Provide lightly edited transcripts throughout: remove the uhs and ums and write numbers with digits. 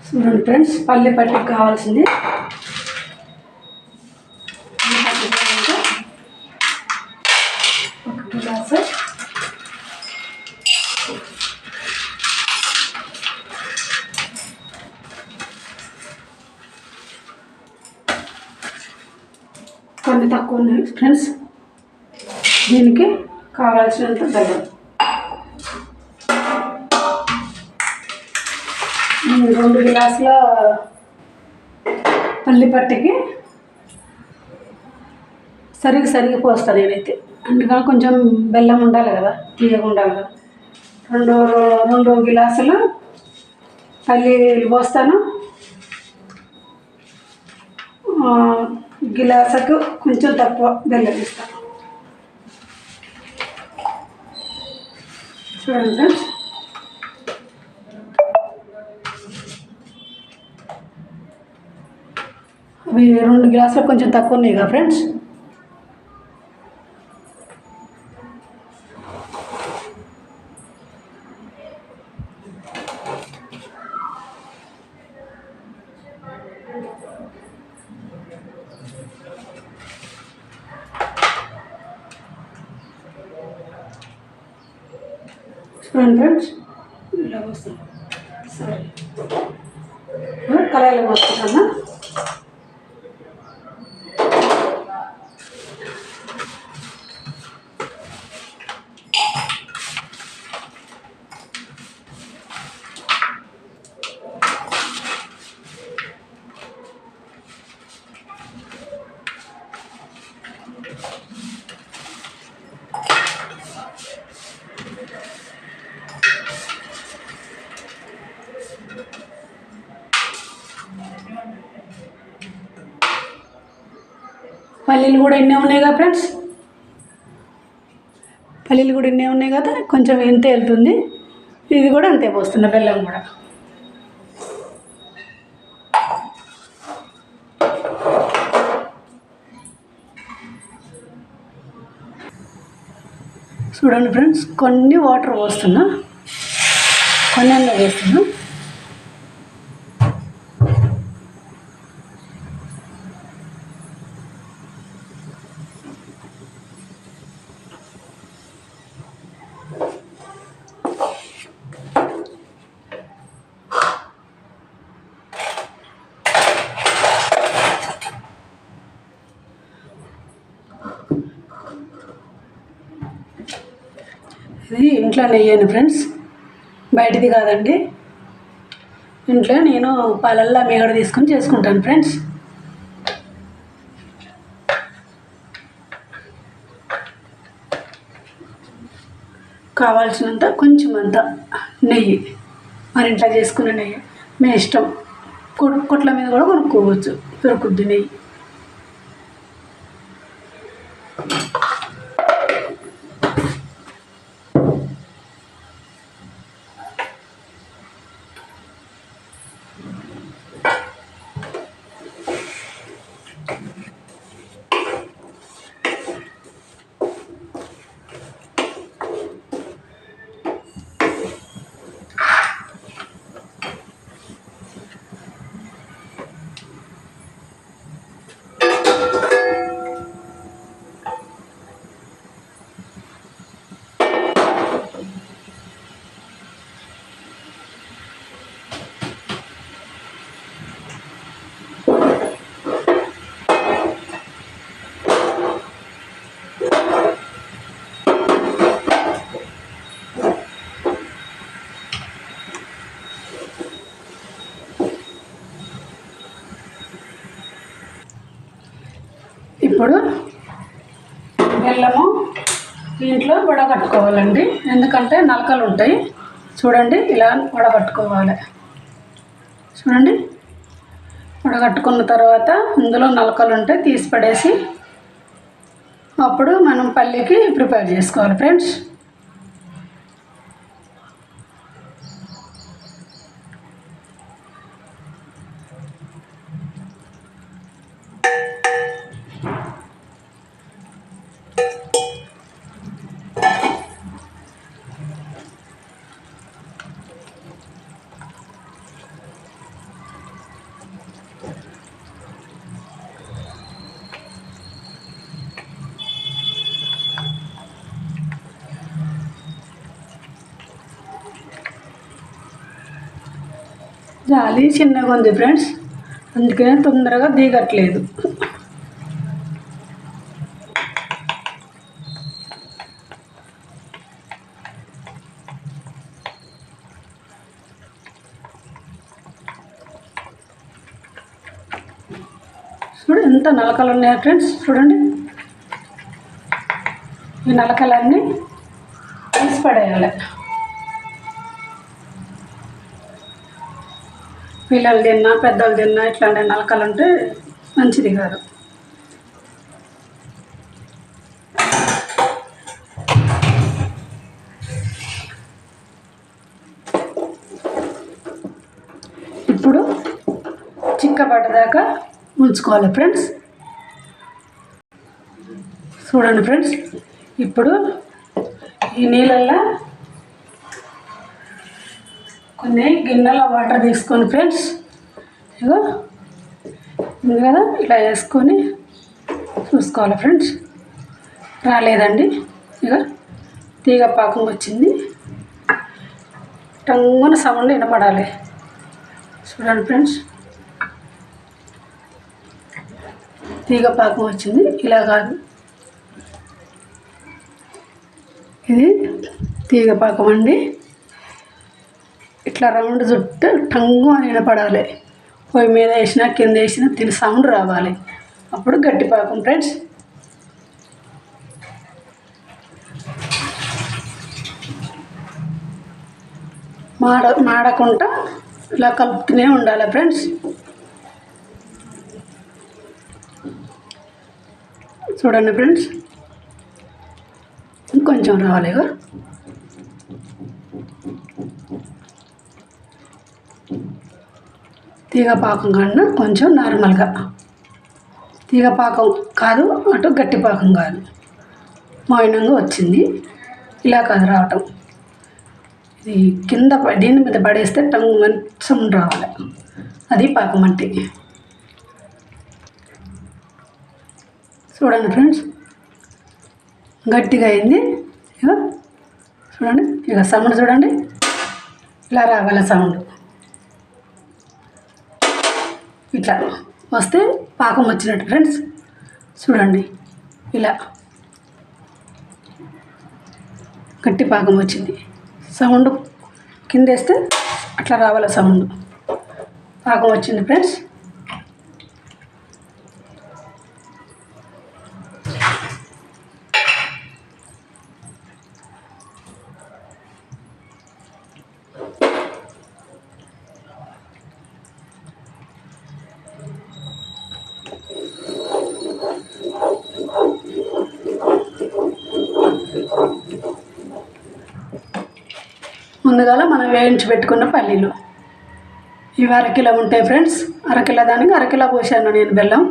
చూడండి ఫ్రెండ్స్, పల్లి పట్టికి కావాల్సింది ఒక గ్లాసు, కొన్ని తక్కువ ఉన్నాయి ఫ్రెండ్స్. దీనికి కావాల్సినంత బెల్లం, 2 గ్లాసుల పల్లి పట్టికి సరిగి పోస్తాను నేనైతే. అందుకని కొంచెం బెల్లం ఉండాలి కదా, తీయగా ఉండాలి కదా. 2 గ్లాసులు పల్లీలు పోస్తాను. గ్లాసుకు కొంచెం తక్కువ బెల్లం ఇస్తాను. చూడండి ఫ్రెండ్స్, అవి 2 గ్లాసులు కొంచెం తక్కువ ఉన్నాయి కదా ఫ్రెండ్స్. చూడండి ఫ్రెండ్స్, ఇలా వస్తుంది. సరే, కళాయిలో పోస్తున్నాను. పల్లీలు కూడా ఎన్నే ఉన్నాయి కదా ఫ్రెండ్స్, పల్లీలు కూడా ఎన్నే ఉన్నాయి కదా, కొంచెం ఇంతే వెళ్తుంది. ఇది కూడా అంతే పోస్తున్నా, బెల్లం కూడా. చూడండి ఫ్రెండ్స్, కొన్ని వాటర్ పోస్తున్నా, కొన్ని అన్న వేస్తున్నా. ఇది ఇంట్లో నెయ్యాను ఫ్రెండ్స్, బయటిది కాదండి. ఇంట్లో నేను పాలల్లో మేగడ తీసుకొని చేసుకుంటాను ఫ్రెండ్స్. కావాల్సినంత కొంచెం అంత నెయ్యి, మన ఇంట్లో చేసుకునే నెయ్యి మీ ఇష్టం. కొట్ల మీద కూడా కొనుక్కోవచ్చు, దొరుకుద్ది నెయ్యి. ఇప్పుడు బెల్లము దీంట్లో వడగట్టుకోవాలండి, ఎందుకంటే నలకలు ఉంటాయి. చూడండి, ఇలా వడగట్టుకోవాలి. చూడండి, వడగట్టుకున్న తర్వాత ఇందులో నలకలు ఉంటే తీసి పడేసి అప్పుడు మనం పల్లీకి ప్రిపేర్ చేసుకోవాలి ఫ్రెండ్స్. జాలి చిన్నగా ఉంది ఫ్రెండ్స్, అందుకనే తొందరగా దిగట్లేదు. చూడు ఎంత నలకలు ఉన్నాయో ఫ్రెండ్స్, చూడండి. ఈ నలకలన్నీ తీసి పడేయాలి. పిల్లలు తిన్నా పెద్దలు తిన్నా ఇట్లాంటి నలకలు ఉంటే మంచిది కాదు. ఇప్పుడు చిక్కబడ్డదాకా ఉంచుకోవాలి ఫ్రెండ్స్. చూడండి ఫ్రెండ్స్, ఇప్పుడు ఈ నీళ్ళల్లో కొన్ని గిన్నెల వాటర్ తీసుకొని ఫ్రెండ్స్, ఇగో ఉంది కదా, ఇలా వేసుకొని చూసుకోవాలి ఫ్రెండ్స్. రాలేదండి, ఇక తీగ పాకం వచ్చింది. టంగున సౌండ్ వినపడాలి. చూడండి ఫ్రెండ్స్, తీగ పాకం వచ్చింది. ఇలా కాదు, ఇది తీగ పాకం అండి. ఇట్లా రౌండ్ చుట్టూ టంగు అని వినపడాలి. పొయ్యి మీద వేసినా కింద వేసినా తిని సౌండ్ రావాలి, అప్పుడు గట్టి పాకం ఫ్రెండ్స్. మాడకుండా ఇలా కలుపుతూనే ఉండాలి ఫ్రెండ్స్. చూడండి ఫ్రెండ్స్, ఇంకొంచెం రావాలి. తీగ పాకం కన్నా కొంచెం నార్మల్గా, తీగ పాకం కాదు, అటు గట్టి పాకం కాదు, మౌనంగా వచ్చింది. ఇలా కాదు రావటం, ఇది కింద దీని మీద పడేస్తే టంగు మంచం రావాలి, అది పాకం అంటే. చూడండి ఫ్రెండ్స్, గట్టిగా అయింది. ఇక చూడండి, ఇక సౌండ్ చూడండి, ఇలా రావాలి సౌండ్. ఇట్లా వస్తే పాకం వచ్చినట్టు ఫ్రెండ్స్. చూడండి, ఇలా గట్టి పాకం వచ్చింది. సౌండ్ కింద వేస్తే అట్లా రావాలి సౌండ్. పాకం వచ్చింది ఫ్రెండ్స్. ముందుగా మనం వేయించి పెట్టుకున్న పల్లీలు ఇవి అరకిలో ఉంటాయి ఫ్రెండ్స్. అరకిలో దానికి అరకిలో పోసాను నేను బెల్లం.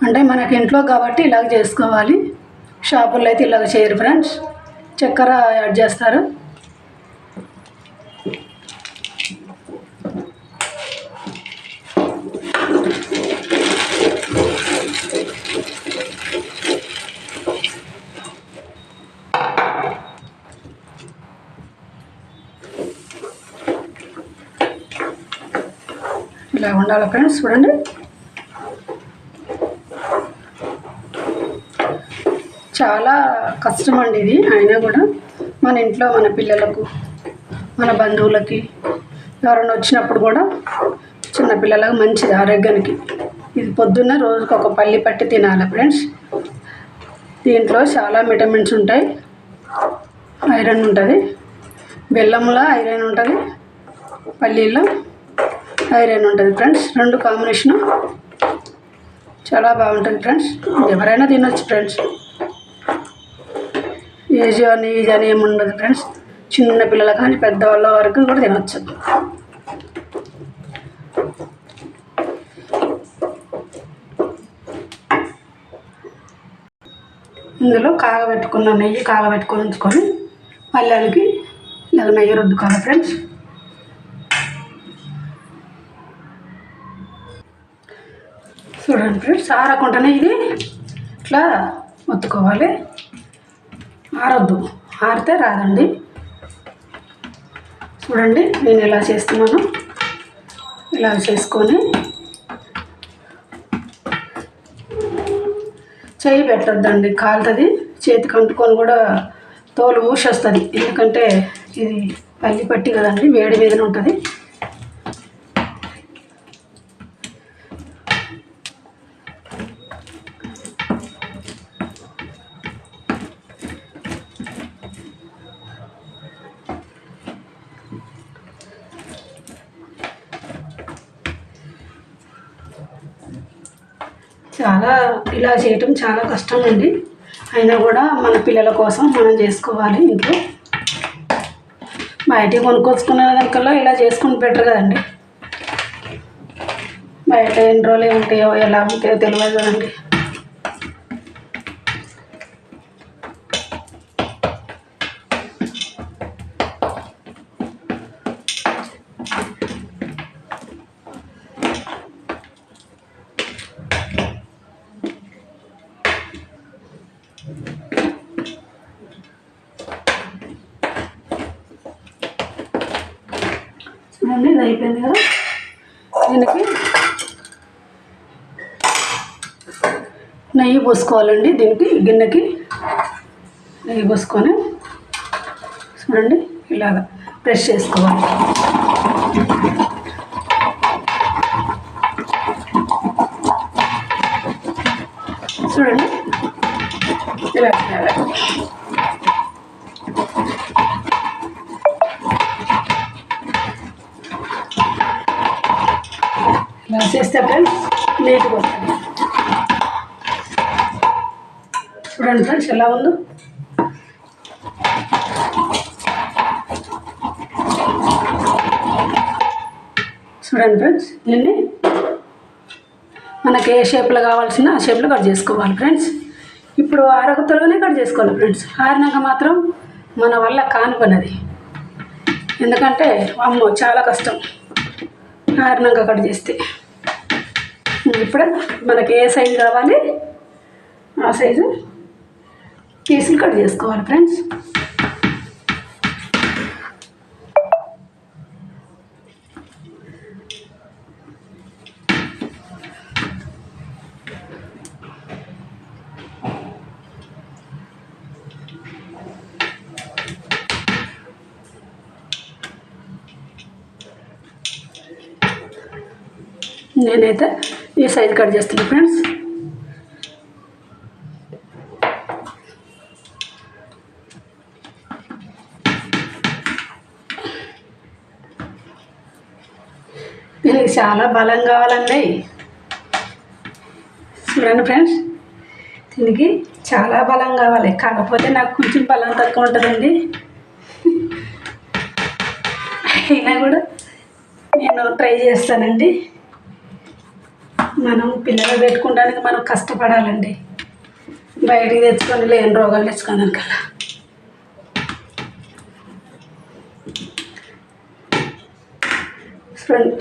అంటే మనకి ఇంట్లో కాబట్టి ఇలాగ చేసుకోవాలి. షాపుల్లో అయితే ఇలాగ చేయరు ఫ్రెండ్స్, చక్కెర యాడ్ చేస్తారు. ఇలా ఉండాలి ఫ్రెండ్స్. చూడండి, చాలా కష్టం అండి ఇది. అయినా కూడా మన ఇంట్లో మన పిల్లలకు, మన బంధువులకి ఎవరైనా వచ్చినప్పుడు కూడా చిన్నపిల్లలకు మంచిది ఆరోగ్యానికి. ఇది పొద్దున్న రోజుకు ఒక పల్లి పట్టి తినాలి ఫ్రెండ్స్. దీంట్లో చాలా విటమిన్స్ ఉంటాయి, ఐరన్ ఉంటుంది. బెల్లంలో ఐరన్ ఉంటుంది, పల్లీలో ఐరన్ ఉంటుంది ఫ్రెండ్స్. రెండు కాంబినేషను చాలా బాగుంటుంది ఫ్రెండ్స్. ఎవరైనా తినొచ్చు ఫ్రెండ్స్, ఏజ్ అని ఏజ్ అని ఏమి ఉండదు ఫ్రెండ్స్. చిన్న పిల్లల కానీ పెద్దవాళ్ళ వరకు కూడా తినొచ్చు. ఇందులో కాగబెట్టుకున్న నెయ్యి కాగబెట్టుకొని ఉంచుకొని పల్లెలకి ఇలా నెయ్యి రుద్దుకోవాలి ఫ్రెండ్స్. చూడండి ఫ్రెండ్స్, ఆరకుండానే ఇది ఇట్లా ఒత్తుకోవాలి. ఆరొద్దు, ఆరితే రాదండి. చూడండి నేను ఎలా చేస్తున్నాను. ఇలా చేసుకొని చేయి పెట్టొద్దండి, కాలుతుంది. చేతికి అంటుకొని కూడా తోలు ఊసొస్తుంది. ఎందుకంటే ఇది పల్లి పట్టి కదండి, వేడి మీదనే ఉంటుంది. ఇలా చేయటం చాలా కష్టం అండి. అయినా కూడా మన పిల్లల కోసం మనం చేసుకోవాలి. ఇంట్లో బయట కొనుక్కొచ్చుకునే దానికల్లా ఇలా చేసుకుని బెటర్ కదండి. బయట ఎన్ని రోజులు ఉంటాయో ఎలా ఉంటాయో తెలియదు కదండి. ఇది అయిపోయింది కదా. దీనికి నెయ్యి పోసుకోవాలండి. దీనికి గిన్నెకి నెయ్యి పోసుకొని చూడండి ఇలాగా ప్రెస్ చేసుకోవాలి. చూడండి ఇలా ఇలా చేస్తే ఫ్రెండ్స్ నీట్గా వస్తుంది. చూడండి ఫ్రెండ్స్ ఎలా ఉందో. చూడండి ఫ్రెండ్స్, దీన్ని మనకి ఏ షేప్లో కావాల్సిన ఆ షేప్లో కట్ చేసుకోవాలి ఫ్రెండ్స్. ఇప్పుడు ఆరగొత్తలుగానే కట్ చేసుకోవాలి ఫ్రెండ్స్. ఆరినాక మాత్రం మన వల్ల కాని పని అది. ఎందుకంటే అమ్మో చాలా కష్టం ఆరినాక కట్ చేస్తే. ఇప్పుడు మనకి ఏ సైజు కావాలి ఆ సైజు పీసులు కట్ చేసుకోవాలి ఫ్రెండ్స్. నేనైతే ఈ సైజు కట్ చేస్తున్నాను ఫ్రెండ్స్. దీనికి చాలా బలం కావాలండి. చూడండి ఫ్రెండ్స్, దీనికి చాలా బలం కావాలి. కాకపోతే నాకు కొంచెం బలం తక్కువ ఉంటుందండి. అయినా కూడా నేను ట్రై చేస్తానండి. మనం పిల్లలు పెట్టుకోవడానికి మనం కష్టపడాలండి. బయటికి తెచ్చుకొని లేని రోగాలు తెచ్చుకోదానికల్లా.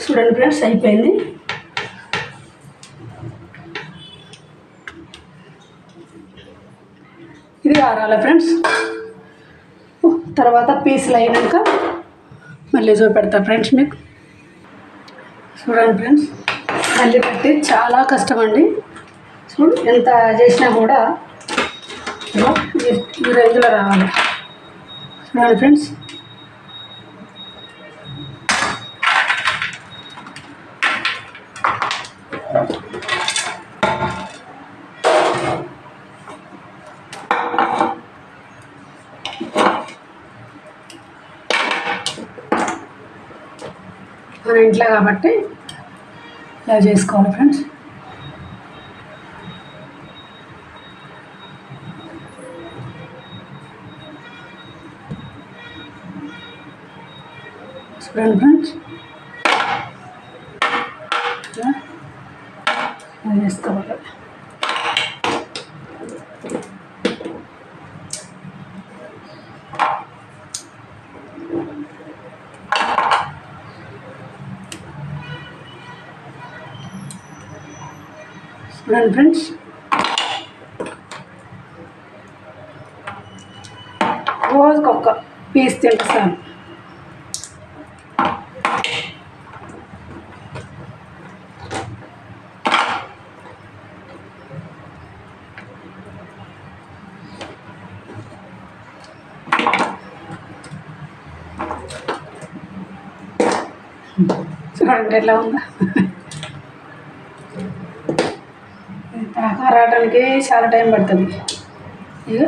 చూడండి ఫ్రెండ్స్ అయిపోయింది. ఇది ఆరాలి ఫ్రెండ్స్. తర్వాత పీసులు అయినాక మళ్ళీ చూపెడతా ఫ్రెండ్స్ మీకు. చూడండి ఫ్రెండ్స్, మళ్ళీ పట్టి చాలా కష్టం అండి. చూడు ఎంత చేసినా కూడా ఈ రేంజ్లో రావాలి. చూడండి ఫ్రెండ్స్, మన ఇంట్లో కాబట్టి ఇలా చేసుకోవాలి ఫ్రెండ్స్. చూడండి ఫ్రెండ్స్, ఇలా చేసుకోవాలి. చూడండి ఫ్రెండ్స్, రోజుకి ఒక్క పీస్ తింటాను. చూడండి ఎలా ఉందా. ఆరాటానికి చాలా టైం పడుతుంది. ఇక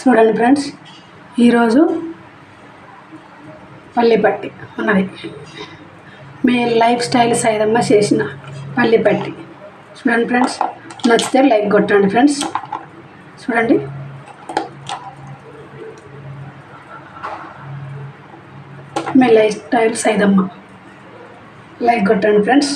చూడండి ఫ్రెండ్స్, ఈరోజు పల్లిపట్టి ఉన్నది. మీ లైఫ్ స్టైల్ సైదమ్మ చేసిన పల్లిపట్టి. చూడండి ఫ్రెండ్స్, నచ్చితే లైక్ కొట్టండి ఫ్రెండ్స్. చూడండి, మీ లైఫ్ స్టైల్ సైదమ్మ లైక్ కొట్టండి ఫ్రెండ్స్.